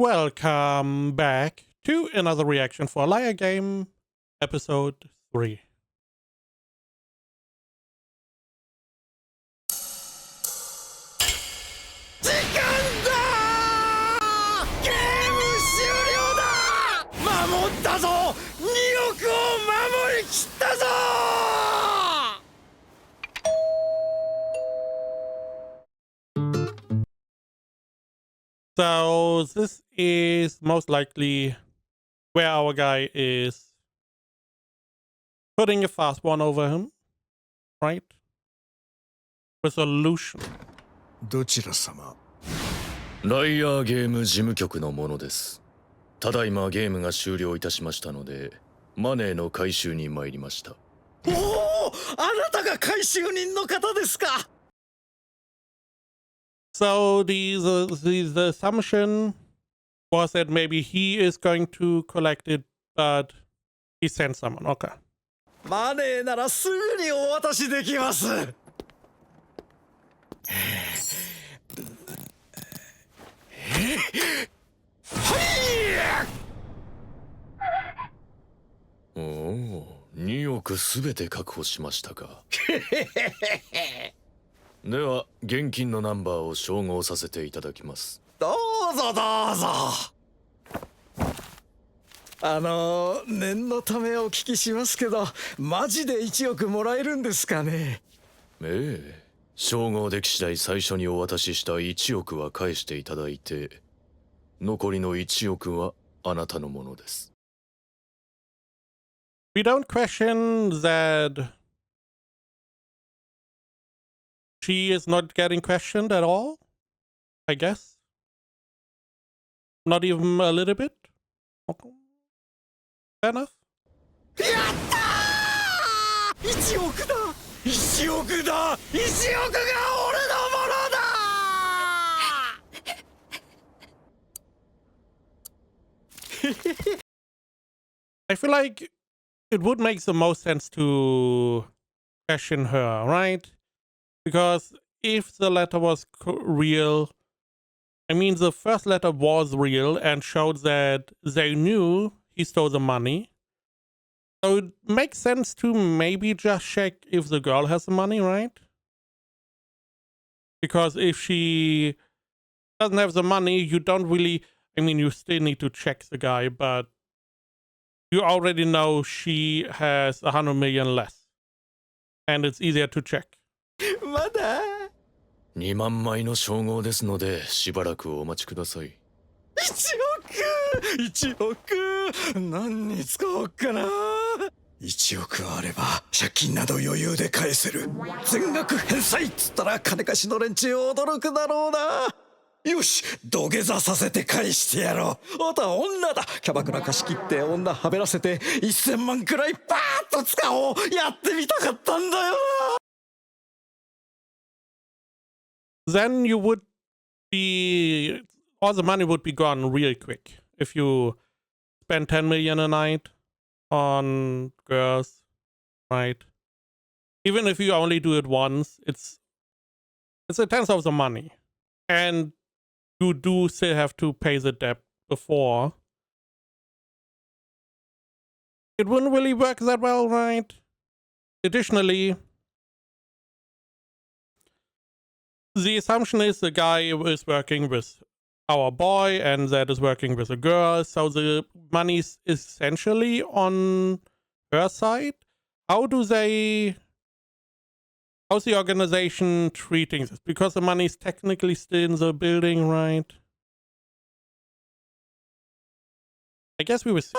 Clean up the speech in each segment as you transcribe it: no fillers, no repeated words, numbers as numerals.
welcome back to another reaction for Liar Game episode 3. 時間だー！ゲーム終了だ！守ったぞ！2億を守りきったぞー！ So this is most likely where our guy is putting a fast one over him, right? Resolution. どちら様？ライアーゲーム事務局のものです。ただいまゲームが終了いたしましたので、マネーの回収に参りました。おお、あなたが回収人の方ですか。 So the assumption was that maybe he is going to collect it, but he sent someone. Okay. マネーならすぐにお渡しできます。おお、2億すべて確保しましたか。では現金のナンバーを照合させていただきます。どうぞどうぞ。念のためお聞きしますけど、マジで1億もらえるんですかね。ええ、照合でき次第最初にお渡しした1億は返していただいて、残りの1億はあなたのものです。We don't question that she is not getting questioned at all, I guess. Not even a little bit. Okay. Fair enough. やったー！ 1億だ！ 1億だ！ 1億が俺のものだー！ I feel like it would make the most sense to question her, right? Because if the letter was real, I mean, the first letter was real and showed that they knew he stole the money. So it makes sense to maybe just check if the girl has the money, right? Because if she doesn't have the money, you don't really, I mean, you still need to check the guy, but you already know she has 100 million less. And it's easier to check. まだ2万枚の照合ですので、しばらくお待ちください。1億何に使おうかな。1億あれば借金など余裕で返せる。全額返済っつったら金貸しの連中驚くだろうな。よし、土下座させて返してやろう。あとは女だ。キャバクラ貸し切って女はべらせて1000万くらいバーッと使おう。やってみたかったんだよな。Then you would be, all the money would be gone real quick if you spend 10 million a night on girls, right? Even if you only do it once, it's a tenth of the money, and you do still have to pay the debt before. It wouldn't really work that well, right? Additionally, the assumption is the guy is working with our boy and that is working with a girl, so the money is essentially on her side. How's the organization treating this? Because the money is technically still in the building, right? I guess we will see.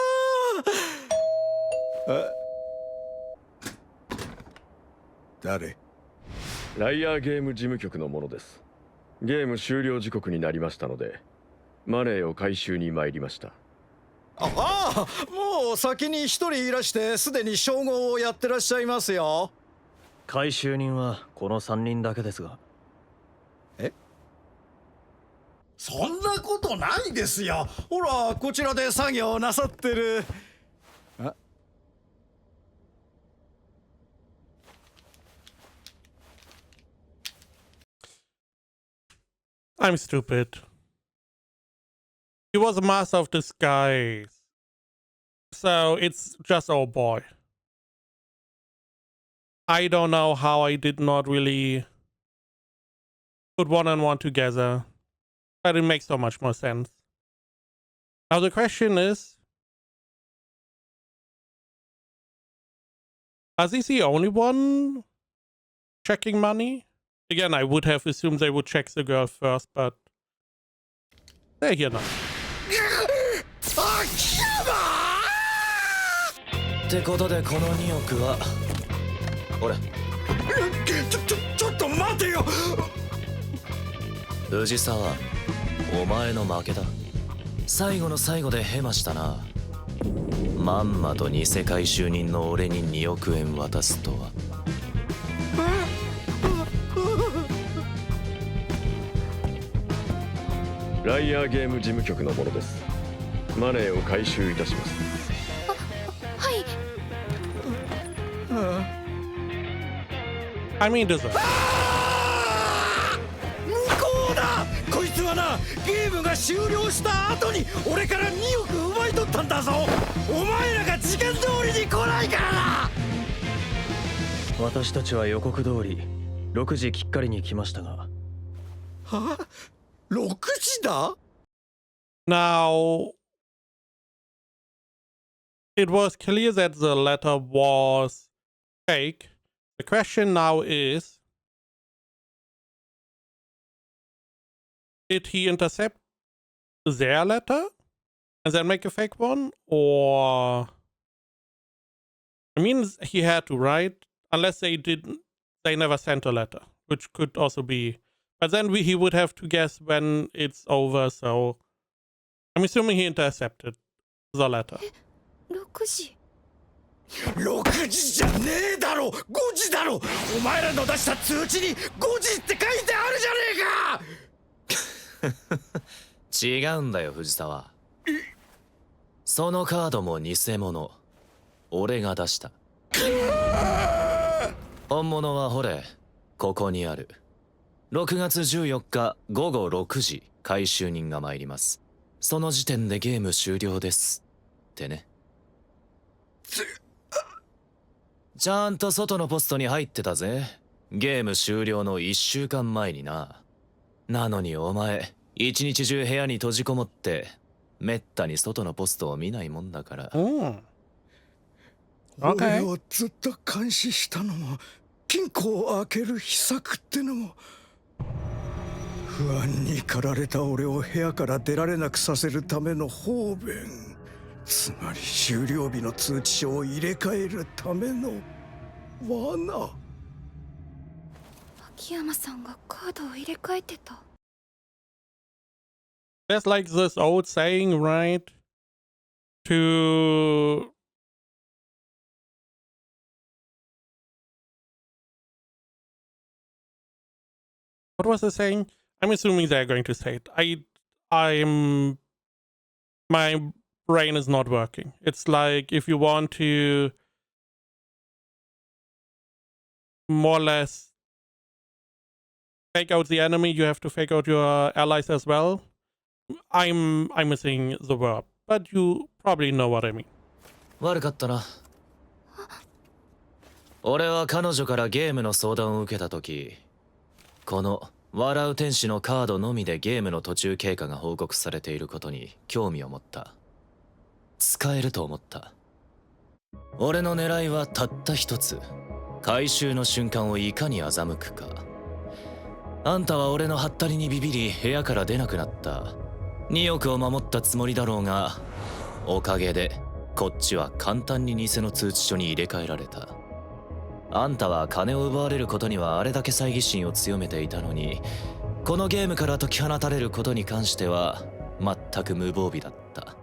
誰？ライアーゲーム事務局のものです。ゲーム終了時刻になりましたので、マネーを回収に参りました。ああ、もう先に一人いらしてすでに照合をやってらっしゃいますよ。回収人はこの3人だけですが。え？そんなことないですよ。ほら、こちらで作業なさってる。あI'm stupid. He was a master of disguise. So it's just oh boy. I don't know how I did not really put one and one together. But it makes so much more sense. Now the question is, is he the only one checking money? Again, I would have assumed they would check the girl first, but they're here now. ってことでこの2億はほれちょっと待てよ。藤沢お前の負けだ。最後の最後でヘマしたな。まんまと偽回収人の俺に2億円渡すとは。ライアーゲーム事務局のものです。マネーを回収いたします。はい。I mean, does it? 向こうだ。こいつはな、ゲームが終了した後に俺から2億奪い取ったんだぞ。お前らが時間通りに来ないからな。私たちは予告通り6時きっかりに来ましたが。は？6時だ？ Now, it was clear that the letter was fake. The question now is, did he intercept their letter and then make a fake one? Or, I mean, he had to, right? Unless they never sent a letter, which could also be. But then he would have to guess when it's over, so I'm assuming he intercepted the letter. 6時。6時じゃねえだろ。5時だろ。お前らの出した通知に5時って書いてあるじゃねえか。違うんだよ藤沢。そのカードも偽物。俺が出した。本物はほれここにある。6月14日午後6時回収人が参ります。その時点でゲーム終了ですってね。ちゃんと外のポストに入ってたぜ。ゲーム終了の1週間前にな。なのにお前一日中部屋に閉じこもってめったに外のポストを見ないもんだから。俺をずっと監視したのも、金庫を開ける秘策ってのも、不安に駆られた俺を部屋から出られなくさせるための方便、つまり終了日の通知書を入れ替えるための罠。秋山さんがカードを入れ替えてた。There's like this old saying, right? To what was the saying? I'm assuming they're going to say it. My brain is not working. It's like if you want to more or less fake out the enemy, you have to fake out your allies as well. I'm missing the verb, but you probably know what I mean. 悪かったな。俺は彼女からゲームの相談を受けた時、この笑う天使のカードのみでゲームの途中経過が報告されていることに興味を持った。使えると思った。俺の狙いはたった一つ。回収の瞬間をいかに欺くか。あんたは俺のハッタリにビビり部屋から出なくなった。2億を守ったつもりだろうが、おかげでこっちは簡単に偽の通知書に入れ替えられた。あんたは金を奪われることにはあれだけ猜疑心を強めていたのに、このゲームから解き放たれることに関しては全く無防備だった。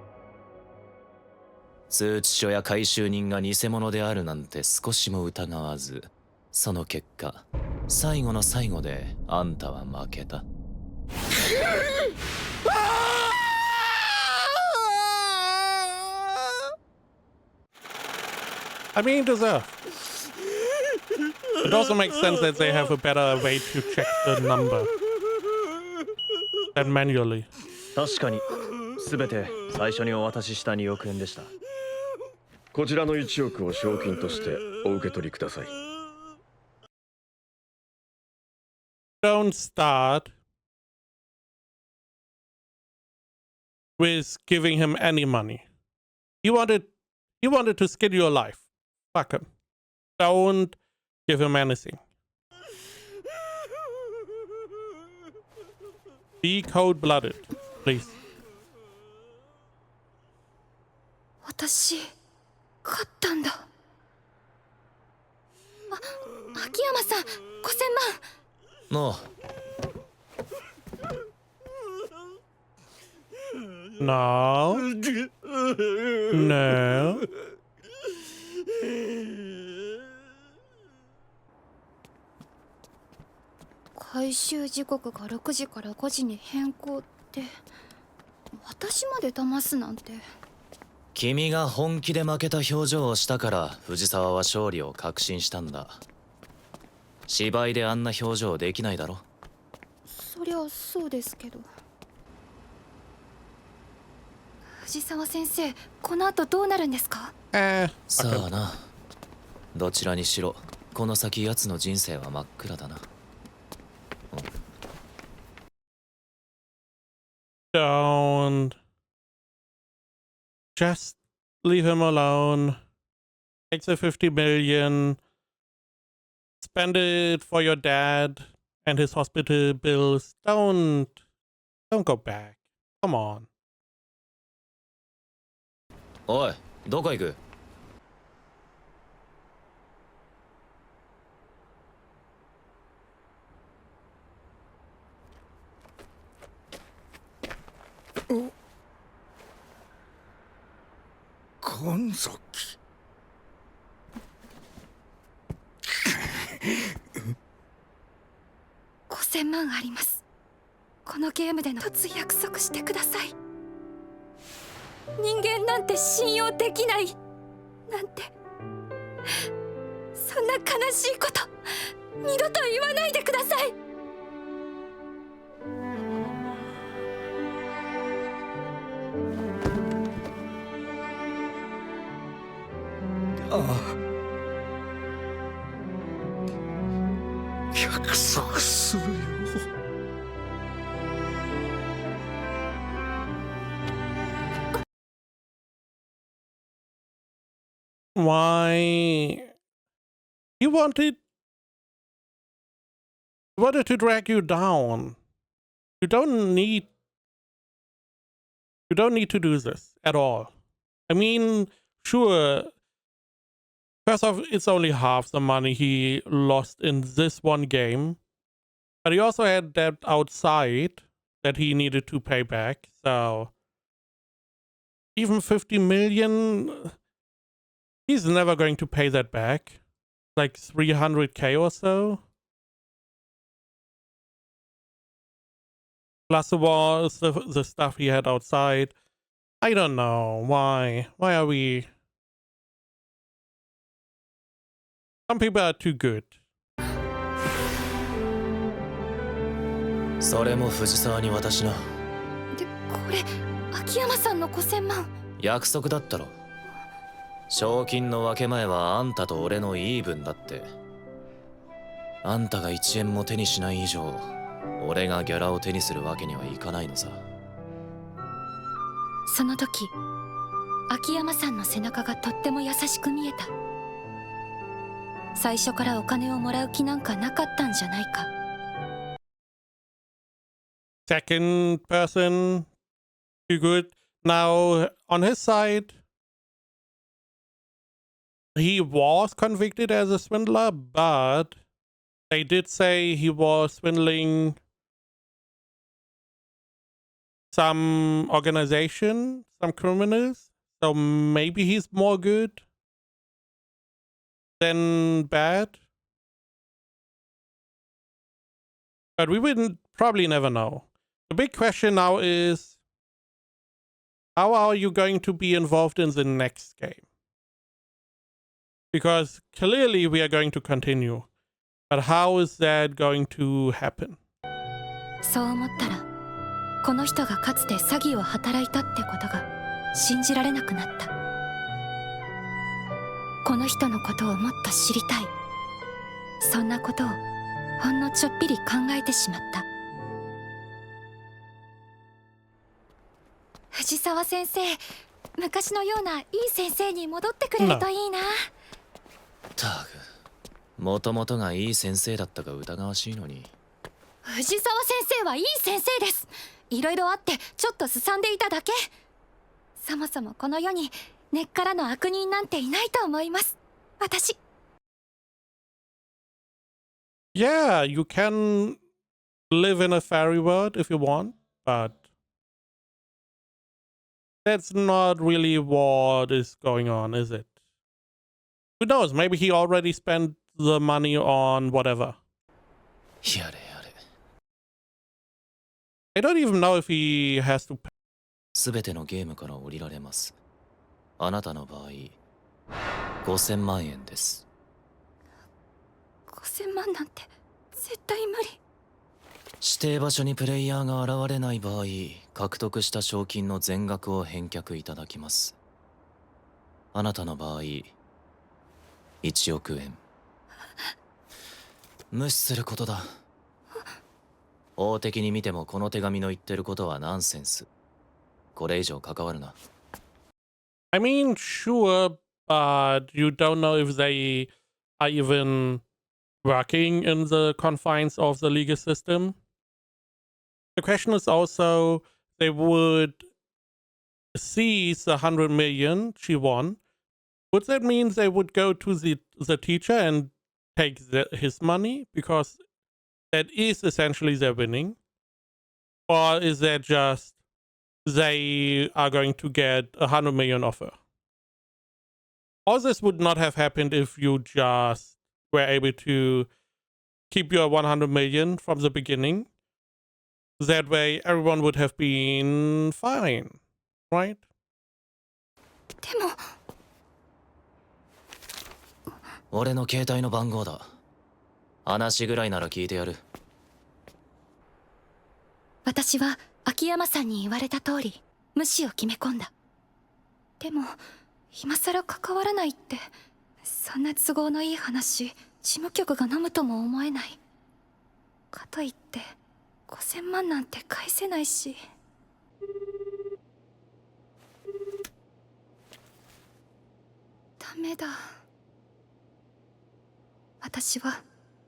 通知書や回収人が偽物であるなんて少しも疑わず、その結果最後の最後であんたは負けた。I mean, deserve. It also makes sense that they have a better way to check the number than manually. 確かに全て最初にお渡しした2億円でした。こちらの1億を賞金としてお受け取りください。Don't start with giving him any money. He wanted to skin your life. Fuck him. Don't give him anything. Be cold-blooded, please. 私勝ったんだ。秋山さん、5000万。の No. No. 回収時刻が6時から5時に変更って、私まで騙すなんて。君が本気で負けた表情をしたから藤沢は勝利を確信したんだ。芝居であんな表情できないだろ。そりゃそうですけど。藤沢先生、この後どうなるんですか？さあな。どちらにしろこの先奴の人生は真っ暗だな。Don't. Just leave him alone. Take the 50 million. Spend it for your dad and his hospital bills. Don't go back. Come on. おい、どこ行く？神崎。5000万あります。このゲームでの一つ約束してください。人間なんて信用できないなんて、そんな悲しいこと二度と言わないでください。ああ、約束するよ。Why? He wanted to drag you down. You don't need to do this at all. I mean, sure, first off, it's only half the money he lost in this one game, but he also had debt outside that he needed to pay back, so even 50 million, he's never going to pay that back. Like 300k or so. Plus the stuff he had outside. I don't know. Why are we... Some people are too good. それも藤沢に渡しな。で、これ秋山さんの5000万。約束だったろ。賞金の分け前はあんたと俺のイーブンだって。あんたが1円も手にしない以上、俺がギャラを手にするわけにはいかないのさ。その時、秋山さんの背中がとっても優しく見えた。最初からお金をもらう気なんかなかったんじゃないか。Second person, too good. Now, on his side, he was convicted as a swindler, but they did say he was swindling some organization, some criminals. So maybe he's more good than bad. But we would probably never know. The big question now is, how are you going to be involved in the next game? Because clearly we are going to continue. But how is that going to happen? そう思ったら、この人がかつて詐欺を働いたってことが信じられなくなった。この人のことをもっと知りたい。そんなことをほんのちょっぴり考えてしまった。藤沢先生、昔のようないい先生に戻ってくれるといいな。ったく、もともとがいい先生だったか疑わしいのに。藤沢先生はいい先生です。いろいろあってちょっとすさんでいただけ。そもそもこの世に根っからの悪人なんていないと思います、私。Yeah, you can live in a fairy world if you want, but that's not really what is going on, is it? Who knows? Maybe he already spent the money on whatever. やれやれ。 I don't even know if he has to pay. すべてのゲームから降りられます。あなたの場合、5000万円です。5000万なんて絶対無理。指定場所にプレイヤーが現れない場合、獲得した賞金の全額を返却いただきます。あなたの場合、1億円。無視することだ。法的に見てもこの手紙の言ってることはナンセンス。これ以上関わるな。I mean, sure, but you don't know if they are even working in the confines of the legal system. The question is also, they would seize the 100 million she won. Would that mean they would go to the teacher and take his money? Because that is essentially their winning. Or is that just they are going to get 100 million offer? All this would not have happened if you just were able to keep your 100 million from the beginning. That way everyone would have been fine, right? でも俺の携帯の番号だ。話ぐらいなら聞いてやる。私は秋山さんに言われた通り無視を決め込んだ。でも今さら関わらないって、そんな都合のいい話事務局が飲むとも思えない。かといって5000万なんて返せないし。ダメだ。私は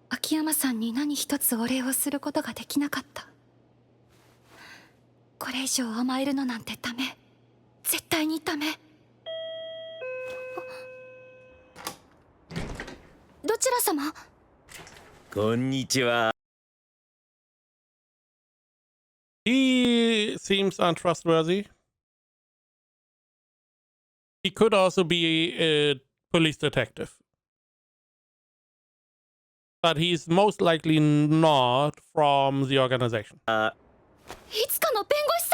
秋山さんに何一つお礼をすることができなかった。これ以上甘えるのなんてダメ。絶対にダメ。どちら様？こんにちは。He seems untrustworthy. He could also be a police detective. But he's most likely not from the organization. いつかの弁護士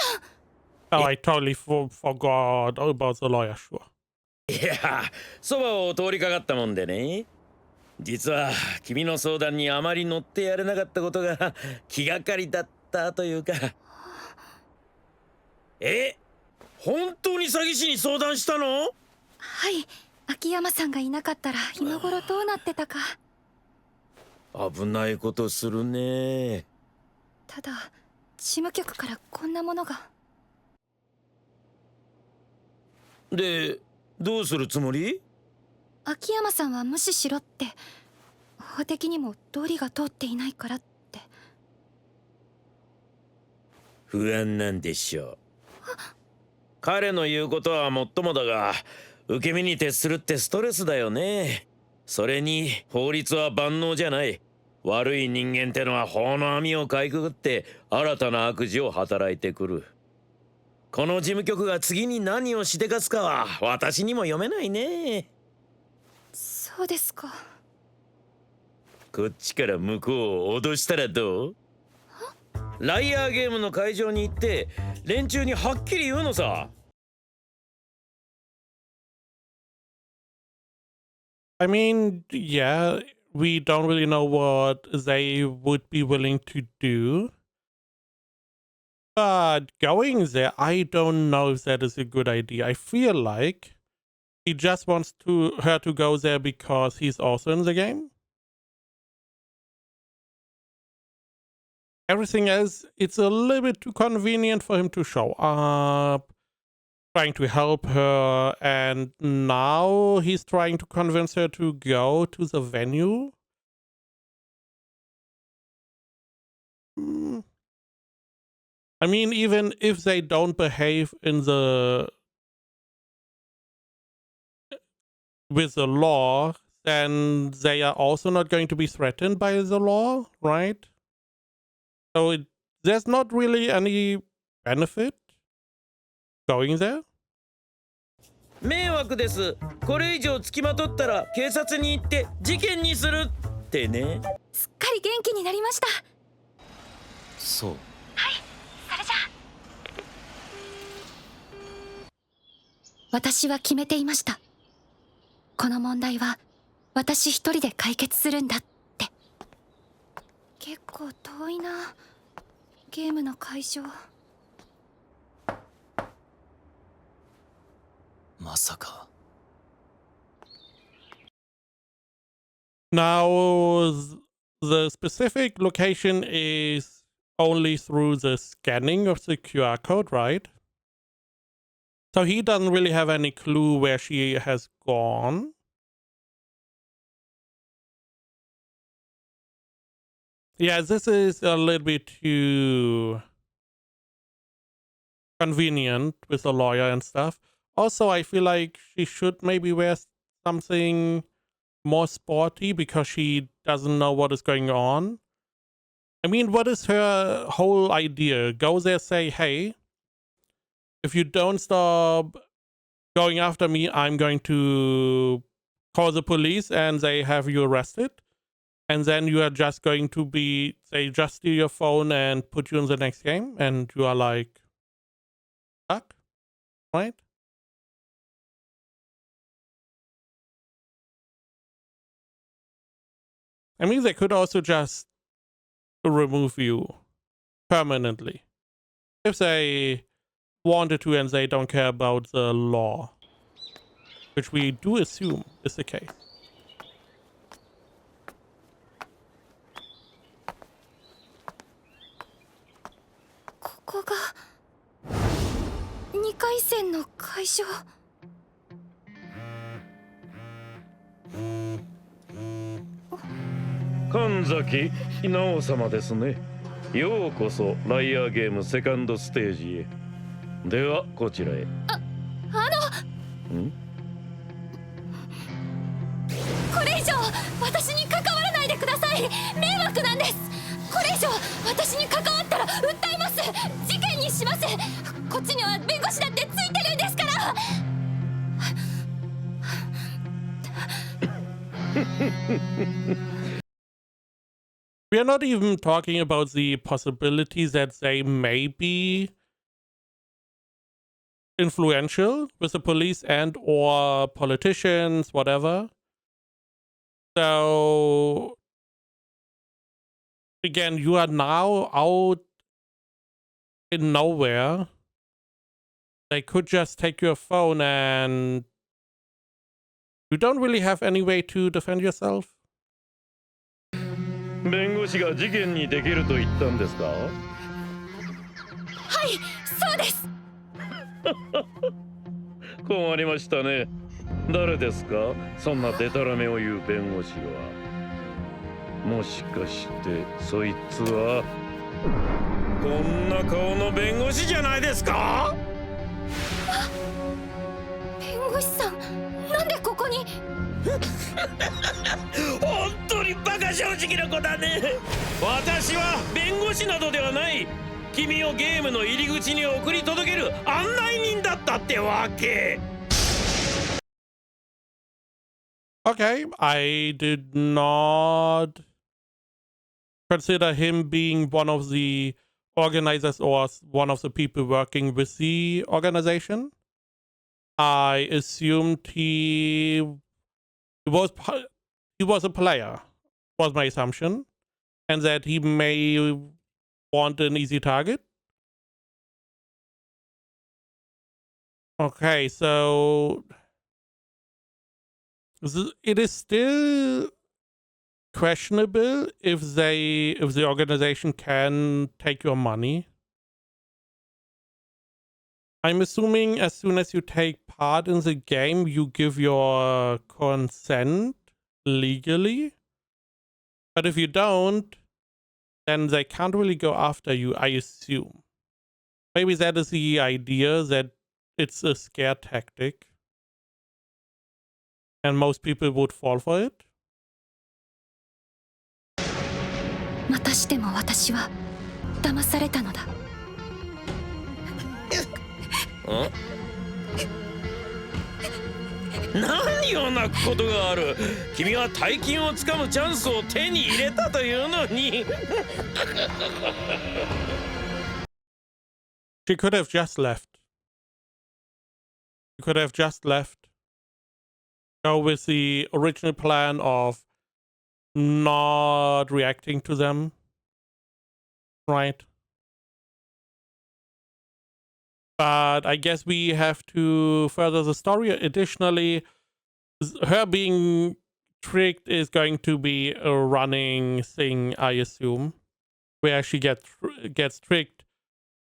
さん。Oh, I totally forgot about the lawyer, sure. いや、そばを通りかかったもんでね。実は君の相談にあまり乗ってやれなかったことが気がかりだったというか。本当に詐欺師に相談したの？はい、秋山さんがいなかったら今頃どうなってたか。危ないことするね。ただ事務局からこんなものが。で、どうするつもり？秋山さんは無視しろって。法的にも道理が通っていないからって。不安なんでしょう。彼の言うことはもっともだが、受け身に徹するってストレスだよね。それに法律は万能じゃない。悪い人間ってのは法の網をかいくぐって新たな悪事を働いてくる。この事務局が次に何をしでかすかは私にも読めないね。そうですか。こっちから向こうを脅したらどう？ライアーゲームの会場に行って連中にはっきり言うのさ。I mean, yeah, we don't really know what they would be willing to do. But going there, I don't know if that is a good idea. I feel like he just wants her to go there because he's also in the game. Everything else, it's a little bit too convenient for him to show up, trying to help her, and now he's trying to convince her to go to the venue. I mean, even if they don't behave with the law, then they are also not going to be threatened by the law, right? So there's not really any benefit going there. 迷惑です。これ以上つきまとったら警察に行って事件にするってね。すっかり元気になりました。そう。はい、それじゃあ。私は決めていました。この問題は私一人で解決するんだって。結構遠いな、ゲームの会場。まさか。Now, the specific location is only through the scanning of the QR code, right? So he doesn't really have any clue where she has gone. Yeah, this is a little bit too convenient with the lawyer and stuff. Also, I feel like she should maybe wear something more sporty because she doesn't know what is going on. I mean, what is her whole idea? Go there, say, hey, if you don't stop going after me, I'm going to call the police and they have you arrested. And then you are just going to be, they just steal your phone and put you in the next game. And you are like, stuck, right? I mean, they could also just remove you permanently if they wanted to and they don't care about the law, which we do assume is the case. This is 2回戦の会場。神崎直様ですね。ようこそライアーゲームセカンドステージへ。ではこちらへ。これ以上私に関わらないでください。迷惑なんです。これ以上私に関わったら訴えます。事件にします。こっちには弁護士だってついてるんですから。We are not even talking about the possibility that they may be influential with the police and or politicians, whatever. So again, you are now out in nowhere. They could just take your phone and you don't really have any way to defend yourself. 弁護士が事件にできると言ったんですか？はい、そうです。困りましたね。誰ですか？そんなデタラメを言う弁護士は。もしかしてそいつはこんな顔の弁護士じゃないですか？弁護士さん、なんでここに？本当にバカ正直な子だね。私は弁護士などではない。君をゲームの入り口に送り届ける案内人だったってわけ。Okay, I did not consider him being one of the organizers or one of the people working with the organization. I assumed he was a player, was my assumption, and that he may want an easy target. Okay, so it is still questionable if the organization can take your money. I'm assuming as soon as you take part in the game, you give your consent legally. But if you don't, then they can't really go after you, I assume. Maybe that is the idea, that it's a scare tactic. And most people would fall for it. またしても私は騙されたのだ。何を泣くことがある。君は大金をつかむチャンスを手に入れたというのに。She could have just left. She could have just left. Go with the original plan of not reacting to them. Right? But I guess we have to further the story. Additionally, her being tricked is going to be a running thing, I assume, where she gets tricked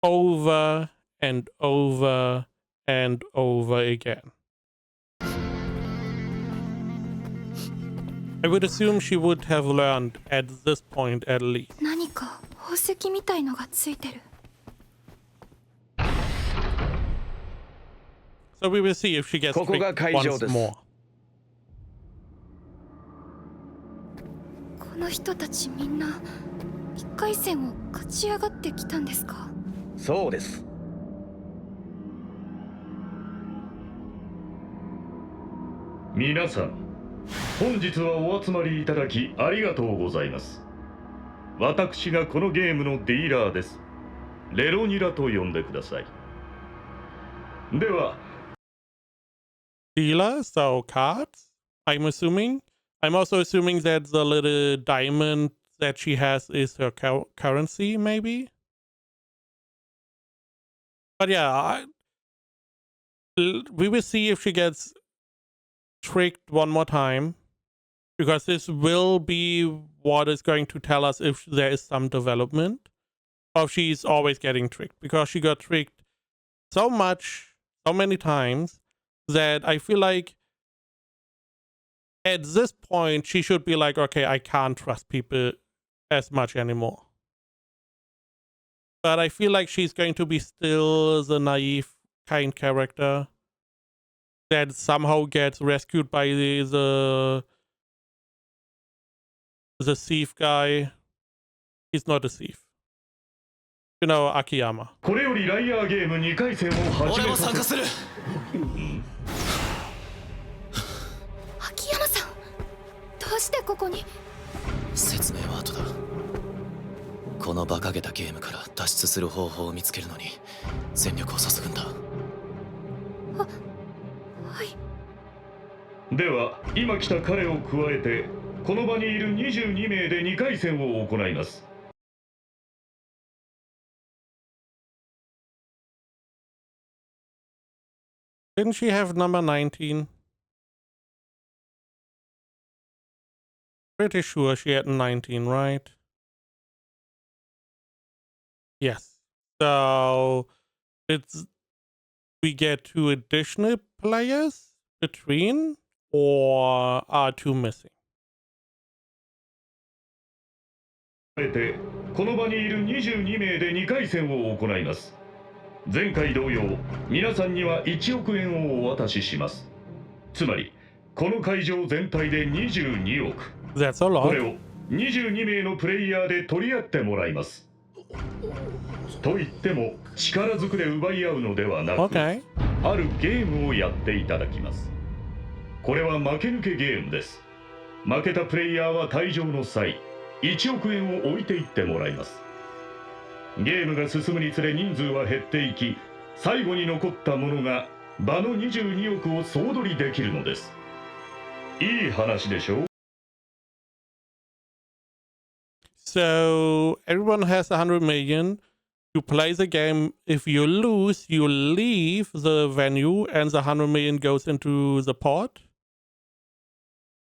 over and over and over again. I would assume she would have learned at this point at least. 何か宝石みたいのがついてる。 So we will see if she gets ここが tricked 会場 once です。 more. この人たちみんな一回戦を勝ち上がってきたんですか？そうです。皆さん、本日はお集まりいただきありがとうございます。私がこのゲームのディーラーです。レロニラと呼んでください。では、Dealer, so cards, I'm assuming. I'm also assuming that the little diamond that she has is her currency, maybe? But yeah, we will see if she gets tricked one more time. Because this will be what is going to tell us if there is some development. Or if she's always getting tricked. Because she got tricked so much, so many times, that I feel like at this point she should be like, okay, I can't trust people as much anymore. But I feel like she's going to be still the naive kind character that somehow gets rescued by the thief guy. He's not a thief. You know, Akiyama. これよりライアーゲーム2回戦を始めさせ。する。秋山さん、どうしてここに？説明は後だ。この馬鹿げたゲームから脱出する方法を見つけるのに全力を注ぐんだ。はい。では、今来た彼を加えて、この場にいる22名で2回戦を行います。Didn't she have number 19? Pretty sure she had 19, right? Yes. So we get 2 additional players between, or are 2 missing? この場にいる22名で2回戦を行います。前回同様、皆さんには1億円をお渡しします。つまり、この会場全体で22億。That's a lot. これを22名のプレイヤーで取り合ってもらいます。と言っても、力ずくで奪い合うのではなく、Okay. あるゲームをやっていただきます。これは負け抜けゲームです。負けたプレイヤーは退場の際、1億円を置いていってもらいます。ゲームが進むにつれ人数は減っていき、最後に残った者が場の22億を総取りできるのです。いい話でしょう？ So everyone has 100 million. You play the game. If you lose, you leave the venue and the 100 million goes into the pot.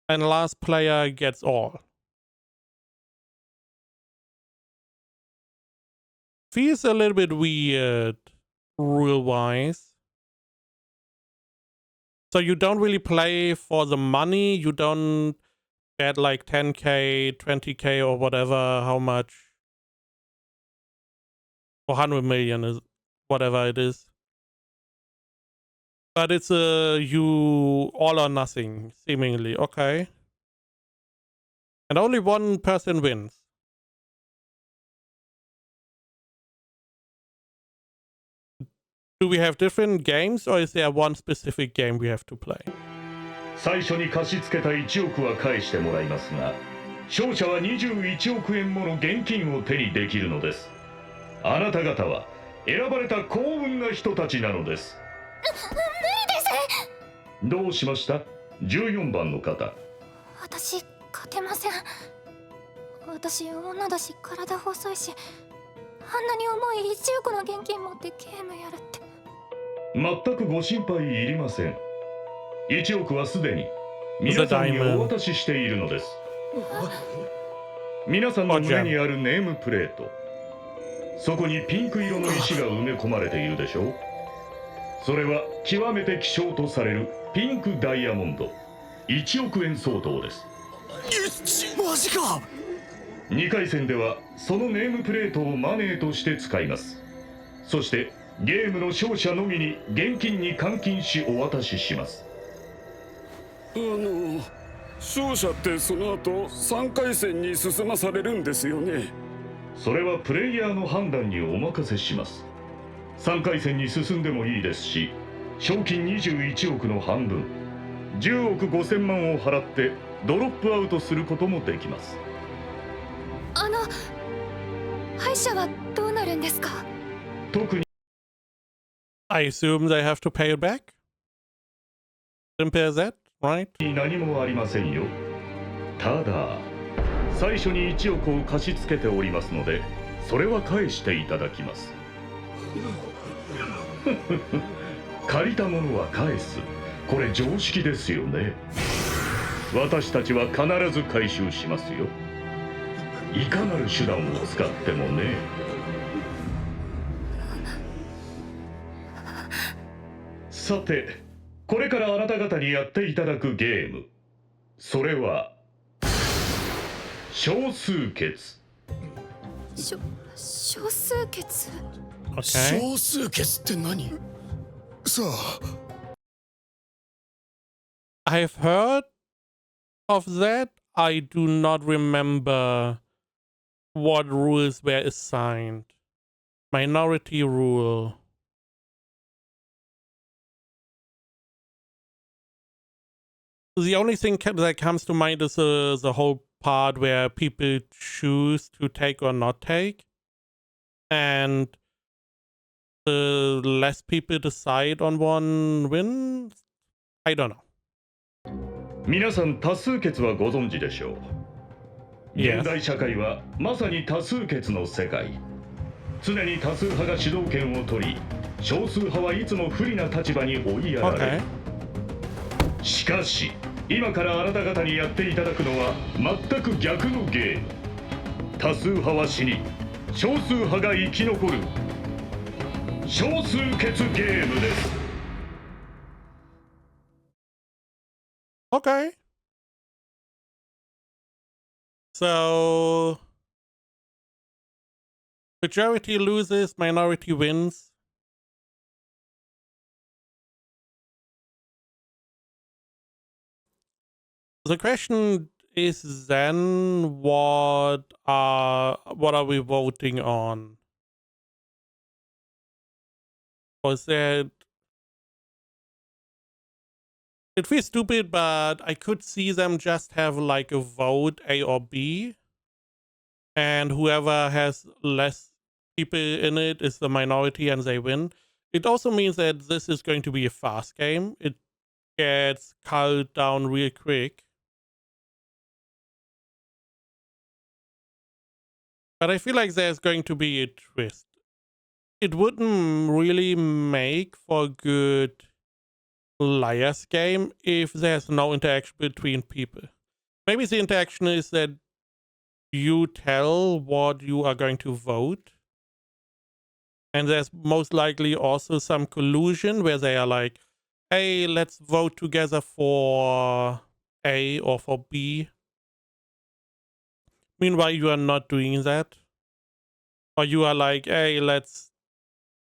And last player gets all. Feels a little bit weird, rule-wise. So you don't really play for the money. You don't bet like 10k, 20k or whatever, how much. 100 million is whatever it is. But it's you all or nothing, seemingly. Okay. And only one person wins. Do we have different games or is there one specific game we have to play? 最初に貸し付けた1億は返してもらいますが、勝者は21億円もの現金を手にできるのです。あなた方は選ばれた幸運な人たちなのです。無理です。どうしました？ 14番の方。私勝てません。私女だし体細いし、あんなに重い1億の現金持ってゲームやるって。全くご心配いりません。1億はすでに皆さんにお渡ししているのです。皆さんの胸にあるネームプレート、そこにピンク色の石が埋め込まれているでしょう。それは極めて希少とされるピンクダイヤモンド1億円相当です。マジか。2回戦ではそのネームプレートをマネーとして使います。そしてゲームの勝者のみに現金に換金しお渡しします。勝者ってその後3回戦に進まされるんですよね。それはプレイヤーの判断にお任せします。3回戦に進んでもいいですし、賞金21億の半分10億5000万を払ってドロップアウトすることもできます。敗者はどうなるんですか？特に I assume they have to pay it back? Simple as that, right? 何もありませんよ。ただ最初に1億を貸し付けておりますので、それは返していただきます。借りたものは返す。これ常識ですよね。私たちは必ず回収しますよ。いかなる手段を使ってもね。さて、これからあなた方にやっていただくゲーム、それは少数決。少数決？ Okay. 少数決って何？さあ。I've heard of that. I do not remember what rules were assigned. Minority rule. The only thing that comes to mind is the whole part where people choose to take or not take. And the less people decide on one wins. I don't know. 皆さん多数決はご存知でしょう。Yes. 現代社会はまさに多数決の世界。常に多数派が主導権を取り、少数派はいつも不利な立場に追いやられる。しかし今からあなた方にやっていただくのは全く逆のゲーム。多数派は死に、少数派が生き残る少数決ゲームです。Okay. So majority loses, minority wins. The question is then what are we voting on? Or is that it feels stupid, but I could see them just have like a vote A or B, and whoever has less people in it is the minority and they win. It also means that this is going to be a fast game. It gets culled down real quick. But I feel like there's going to be a twist. it wouldn't really make for a good Liar's game if there's no interaction between people. Maybe the interaction is that you tell what you are going to vote. And there's most likely also some collusion where they are like, hey, let's vote together for A or for B. Meanwhile, you are not doing that. Or you are like, hey, let's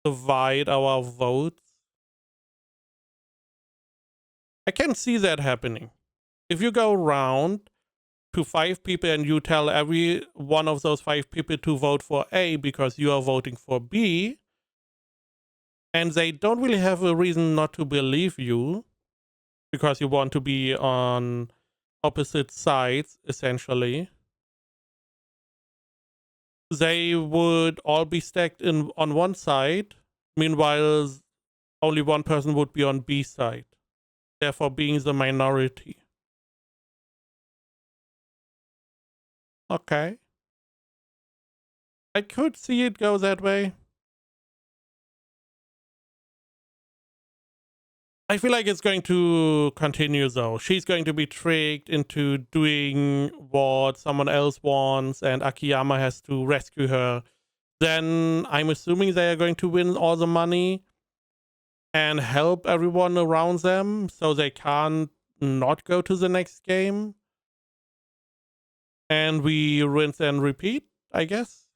divide our votes. I can see that happening. If you go around to 5 people and you tell every one of those 5 people to vote for A because you are voting for B, and they don't really have a reason not to believe you because you want to be on opposite sides, essentially, they would all be stacked on one side. Meanwhile, only one person would be on B side, therefore being the minority. Okay. I could see it go that way. I feel like it's going to continue though. She's going to be tricked into doing what someone else wants and Akiyama has to rescue her. Then I'm assuming they are going to win all the money and help everyone around them so they can't not go to the next game. And we rinse and repeat, I guess.